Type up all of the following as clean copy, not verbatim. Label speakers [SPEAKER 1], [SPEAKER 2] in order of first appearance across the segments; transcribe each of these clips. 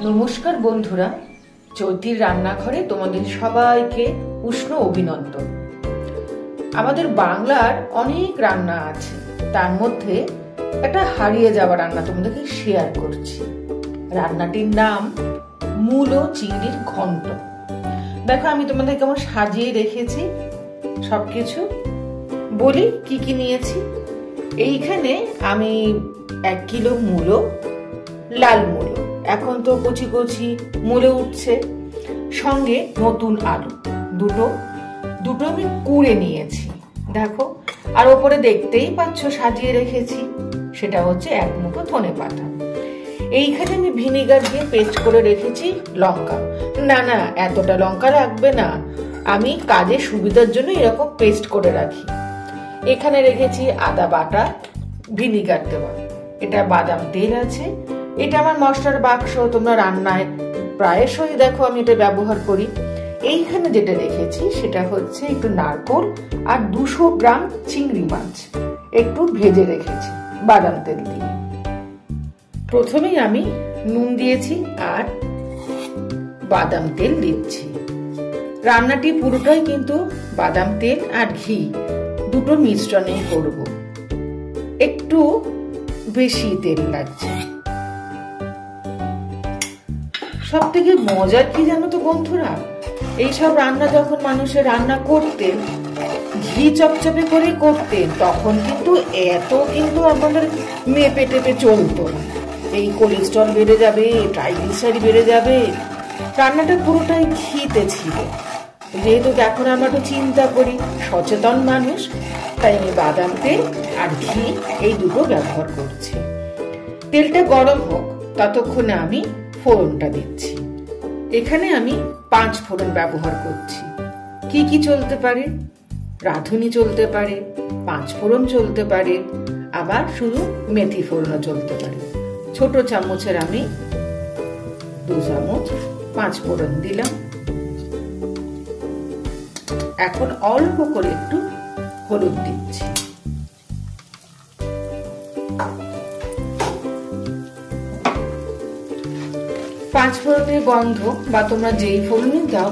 [SPEAKER 1] নমস্কার বন্ধুরা, চৈতির রান্নাঘরে তোমাদের সবাইকে উষ্ণ অভিনন্দন। আমাদের বাংলার অনেক রান্না আছে, তার মধ্যে একটা হারিয়ে যাওয়া রান্না তোমাদেরকে শেয়ার করছি। রান্নাটির নাম মূলো চিংড়ির ঘন্ট। দেখো আমি তোমাদের কেমন সাজিয়ে রেখেছি সবকিছু। বলি কি কি নিয়েছি। এইখানে আমি 1 কিলো মূলো, লাল মূলো, এখন তো কচি কচি মূলো উঠছে, সঙ্গে নতুন আলু দুটো আমি কুড়ে নিয়েছি। দেখো, আর ওপরে দেখতেই পাচ্ছ সাজিয়ে রেখেছি, সেটা হচ্ছে 1 মুঠো ধনেপাতা। এইখানে আমি ভিনিগার দিয়ে পেস্ট করে রেখেছি লঙ্কা। না এতটা লঙ্কা লাগবে না, আমি কাজে সুবিধার জন্য এরকম পেস্ট করে রাখি। এখানে রেখেছি আদা বাটা, ভিনিগার দেওয়া। এটা বাদাম তেল আছে। এটা আমার মশলার বাক্স, তোমরা রান্নায় প্রায়শই দেখো আমি এটা ব্যবহার করি। এইখানে যেটা রেখেছি সেটা হচ্ছে একটু নারকোল আর 200 গ্রাম চিংড়ি মাছ একটু ভেজে রেখেছি বাদাম তেল দিয়ে। প্রথমেই আমি নুন দিয়েছি আর বাদাম তেল দিচ্ছি। রান্নাটি পুরোটাই কিন্তু বাদাম তেল আর ঘি দুটোর মিশ্রণেই করব। একটু বেশি তেল লাগছে। সব থেকে মজার কি জানো তো বন্ধুরা, এইসব রান্না যখন মানুষের রান্না করতেন ঘি চপচপে করে করতেন, তখন কিন্তু এত কিন্তু আমাদের মেপে টেপে চলতো না। এই কোলেস্ট্রল বেড়ে যাবে, ট্রাইগ্লিসাইড বেড়ে যাবে, রান্নাটা পুরোটাই ঘিতে ছিল। যেহেতু এখন আমরা তো চিন্তা করি, সচেতন মানুষ, তাই আমি বাদাম তেল আর ঘি এই দুটো ব্যবহার করছি। তেলটা গরম হোক, ততক্ষণে আমি ফোড়নটা দিচ্ছি। এখানে আমি 5 ফোড়ন ব্যবহার করছি। কি কি চলতে পারে? রাঁধুনি চলতে পারে, 5 ফোড়ন চলতে পারে, আবার শুধু মেথি ফোড়নও চলতে পারে। ছোট চামচের আমি 2 চামচ 5 ফোড়ন দিলাম। এখন অল্প করে একটু হলুদ দিচ্ছি। পাঁচ ফোড়নের গন্ধ বা তোমরা যেই ফোড়নই দাও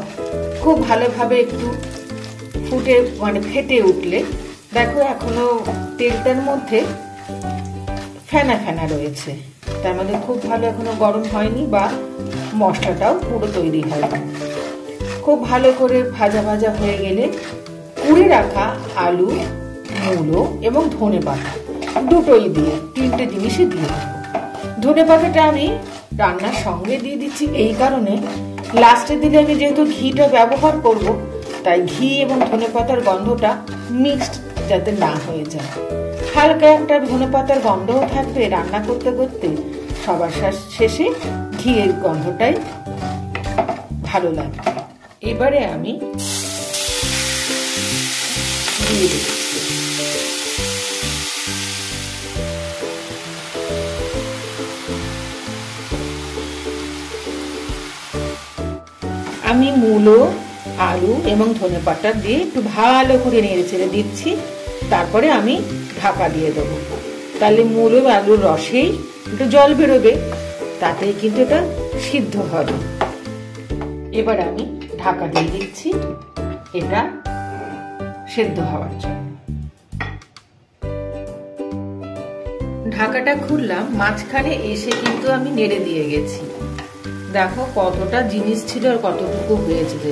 [SPEAKER 1] খুব ভালোভাবে একটু ফেটে উঠলে, দেখো এখনো তেলটার মধ্যে ফেনা ফেনা রয়েছে, তার মধ্যে খুব ভালো এখনো গরম হয়নি বা মশলাটাও পুরো তৈরি হয়নি। খুব ভালো করে ভাজা ভাজা হয়ে গেলে কুড়ে রাখা আলু, মূলো এবং ধনেপাতা দুটোই দিয়ে 3টে জিনিসই দিয়ে দেবো। ধনেপাতাটা আমি রান্নার সঙ্গে দিয়ে দিচ্ছি এই কারণে, লাস্টে দিলে আমি যেহেতু ঘিটা ব্যবহার করব, তাই ঘি এবং ধনেপাতার গন্ধটা মিক্সড যাতে না হয়ে যায়। হালকা একটা ধনেপাতার গন্ধও থাকবে রান্না করতে করতে, সবার শেষে ঘিয়ের গন্ধটাই ভালো লাগবে। এবারে আমি দিয়ে দিচ্ছি। আমি মূলো, আলু এবং ধনেপাতা দিয়ে একটু ভালো করে নেড়ে ছেড়ে দিচ্ছি। তারপরে আমি ঢাকা দিয়ে দেবো। তাহলে মূলো আলুর রসেই একটু জল বেরোবে, তাতেই কিন্তু এটা সিদ্ধ হবে। এবার আমি ঢাকা দিয়ে দিচ্ছি এটা সেদ্ধ হওয়ার জন্য। ঢাকাটা খুললাম, মাঝখানে এসে কিন্তু আমি নেড়ে দিয়ে গেছি। দেখো কতটা জিনিস ছিল আর কতটুকু হয়েছে।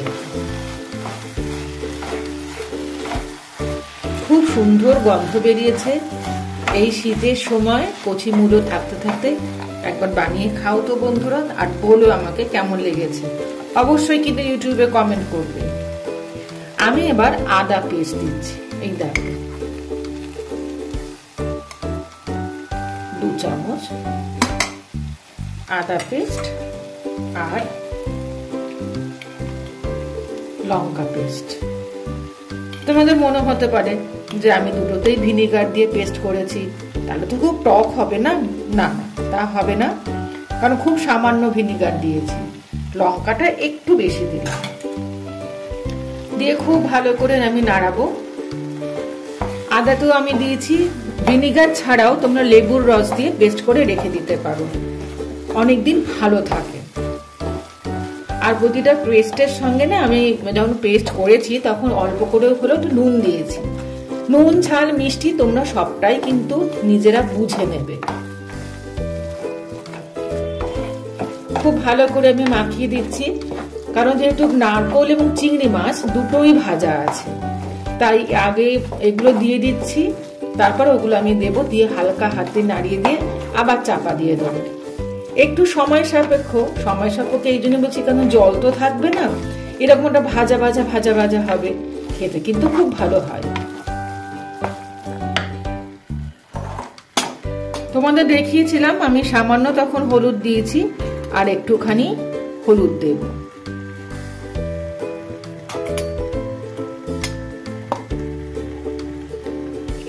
[SPEAKER 1] খুব সুন্দর গন্ধ বেরিয়েছে। এই শীতের সময় কচি মূলো থাকতে থাকতে একবার বানিয়ে খাও তো বন্ধুরা, আর বলো আমাকে কেমন লেগেছে। অবশ্যই কিন্তু ইউটিউবে কমেন্ট করবে। আমি এবার আদা পেস্ট দিচ্ছি। এই দেখো 2 চামচ আদা পেস্ট আর লঙ্কা পেস্ট। তোমাদের মনে হতে পারে যে আমি দুটোতেই ভিনিগার দিয়ে পেস্ট করেছি, তাহলে তো খুব টক হবে না। না তা হবে না, কারণ খুব সামান্য ভিনিগার দিয়েছি। লঙ্কাটা একটু বেশি দিলাম, দিয়ে খুব ভালো করে আমি নাড়াবো। আদাতেও আমি দিয়েছি। ভিনিগার ছাড়াও তোমরা লেবুর রস দিয়ে পেস্ট করে রেখে দিতে পারো, অনেকদিন ভালো থাকে। আর প্রতিটা পেস্টের সঙ্গে না আমি যখন পেস্ট করেছি তখন অল্প করে হলেও একটু নুন দিয়েছি। নুন ঝাল মিষ্টি তোমরা সবটাই কিন্তু নিজেরা বুঝে নেবে। খুব ভালো করে আমি মাখিয়ে দিচ্ছি, কারণ যেহেতু নারকোল এবং চিংড়ি মাছ দুটোই ভাজা আছে, তাই আগে এগুলো দিয়ে দিচ্ছি, তারপর ওগুলো আমি দেবো, দিয়ে হালকা হাতে নাড়িয়ে দিয়ে আবার চাপা দিয়ে দেবো। একটু সময় সাপেক্ষ এই জন্য বলছি, কারণ জল তো থাকবে না, এরকম একটা ভাজা ভাজা ভাজা ভাজা হবে, খেতে কিন্তু খুব ভালো হয়। তোমাদের দেখিয়েছিলাম আমি সামান্য তখন হলুদ দিয়েছি, আর একটুখানি হলুদ দেব।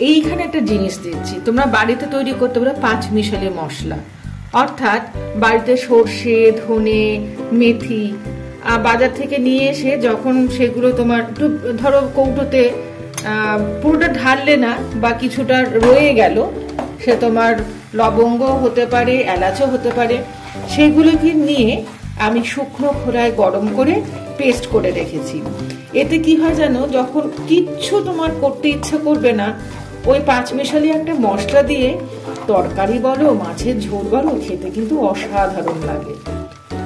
[SPEAKER 1] এইখানে একটা জিনিস দিচ্ছি, তোমরা বাড়িতে তৈরি করতে পারো 5 মিশালি মশলা, অর্থাৎ বাড়িতে সর্ষে, ধনে, মেথি বাজার থেকে নিয়ে এসে যখন সেগুলো তোমার একটু ধরো কৌটোতে পুরোটা ঢাললে না, বা কিছুটা রয়ে গেল, সে তোমার লবঙ্গ হতে পারে, এলাচও হতে পারে, সেগুলোকে নিয়ে আমি শুকনো খোলায় গরম করে পেস্ট করে রেখেছি। এতে কি হয় জানো, যখন কিচ্ছু তোমার করতে ইচ্ছা করবে না, ওই 5 মিশালি একটা মশলা দিয়ে তরকারি বলো, মাছের ঝোল বলো, খেতে কিন্তু অসাধারণ লাগে।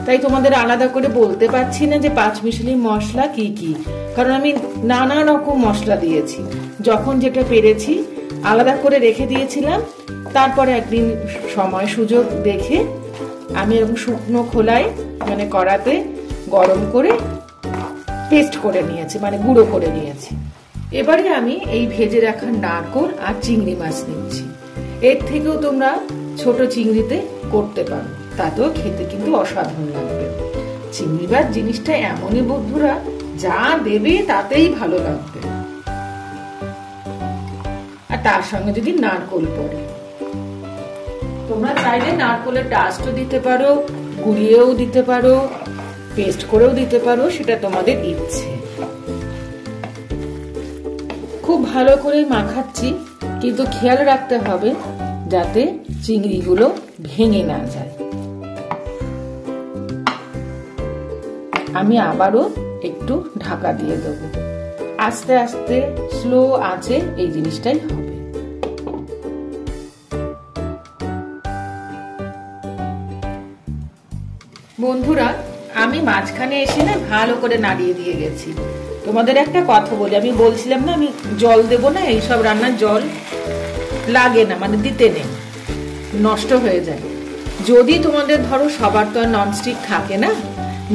[SPEAKER 1] তাই তোমাদের আলাদা করে বলতে পারছি না যে 5 মিশালি মশলা কি কি, কারণ আমি নানা রকম মশলা দিয়েছি, যখন যেটা পেরেছি আলাদা করে রেখে দিয়েছিলাম। তারপরে একদিন সময় সুযোগ দেখে আমি এরকম শুকনো খোলায় মানে কড়াতে গরম করে পেস্ট করে নিয়েছি, মানে গুঁড়ো করে নিয়েছি। এবারে আমি এই ভেজে রাখা নারকোল আর চিংড়ি মাছ নিচ্ছি। এর থেকেও তোমরা ছোট চিংড়িতে করতে পারো, তাতেও খেতে কিন্তু অসাধারণ লাগবে। চিংড়ি মাছ জিনিসটা এমনই বন্ধুরা, যা দেবে তাতেই ভালো লাগবে। আর তার সঙ্গে যদি নারকোল পড়ে, তোমরা চাইলে নারকোলের ডাস্টও দিতে পারো, গুঁড়িয়েও দিতে পারো, পেস্ট করেও দিতে পারো, সেটা তোমাদের ইচ্ছে। খুব ভালো করে মাখাচ্ছি, কিন্তু খেয়াল রাখতে হবে যাতে চিংড়িগুলো ভেঙে না যায়। আমি আবারও একটু ঢাকা দিয়ে দেবো, আস্তে আস্তে স্লো আঁচে এই জিনিসটাই হবে। বন্ধুরা, আমি মাঝখানে এসে না ভালো করে নাড়িয়ে দিয়ে গেছি। তোমাদের একটা কথা বলি, আমি বলছিলাম না আমি জল দেব না, এইসব রান্নার জল লাগে না, মানে দিতে নেই, নষ্ট হয়ে যায়। যদি তোমাদের ধরো সবার তো আর ননস্টিক থাকে না,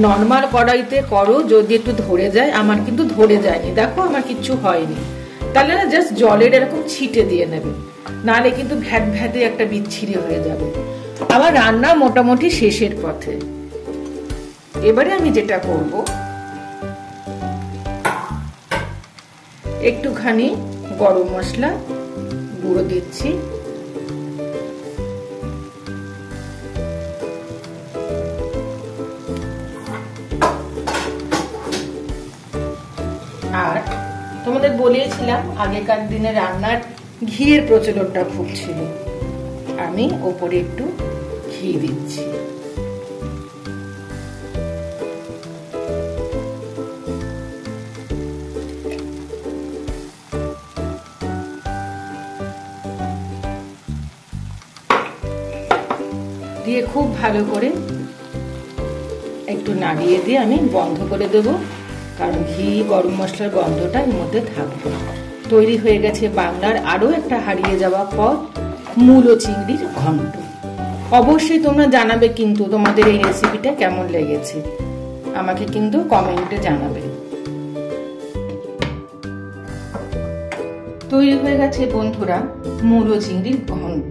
[SPEAKER 1] নর্মাল কড়াইতে করো, যদি একটু ধরে যায়, আমার কিন্তু ধরে যায়নি, দেখো আমার কিচ্ছু হয়নি, তাহলে না জাস্ট জলের এরকম ছিটে দিয়ে নেবে, নাহলে কিন্তু ভ্যাট ভ্যাটে একটা বিচ্ছিরি হয়ে যাবে। আমার রান্না মোটামুটি শেষের পথে। এবারে আমি যেটা করব, একটুখানি গরম মশলা গুঁড়ো দিচ্ছি, আর তোমাদের বলেছিলাম আগেকার দিনে রান্নার ঘিয়ের প্রচলনটা খুব ছিল, আমি ওপরে একটু ঘি দিচ্ছি। দিয়ে খুব ভালো করে একটু নাড়িয়ে দিয়ে আমি বন্ধ করে দেব, কারণ ঘি গরম মশলার গন্ধটা এর মধ্যে থাকবে। তৈরি হয়ে গেছে বাংলার আরো একটা হারিয়ে যাওয়া পদ, মূলো চিংড়ির ঘন্ট। অবশ্যই তোমরা জানাবে কিন্তু তোমাদের এই রেসিপিটা কেমন লেগেছে, আমাকে কিন্তু কমেন্টে জানাবে। তৈরি হয়ে গেছে বন্ধুরা মূলো চিংড়ির ঘন্ট,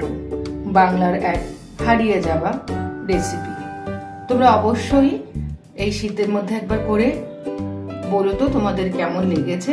[SPEAKER 1] বাংলার এক হারিয়ে যাওয়া রেসিপি। তোমরা অবশ্যই এই শীতের মধ্যে একবার করে বলো তো তোমাদের কেমন লেগেছে।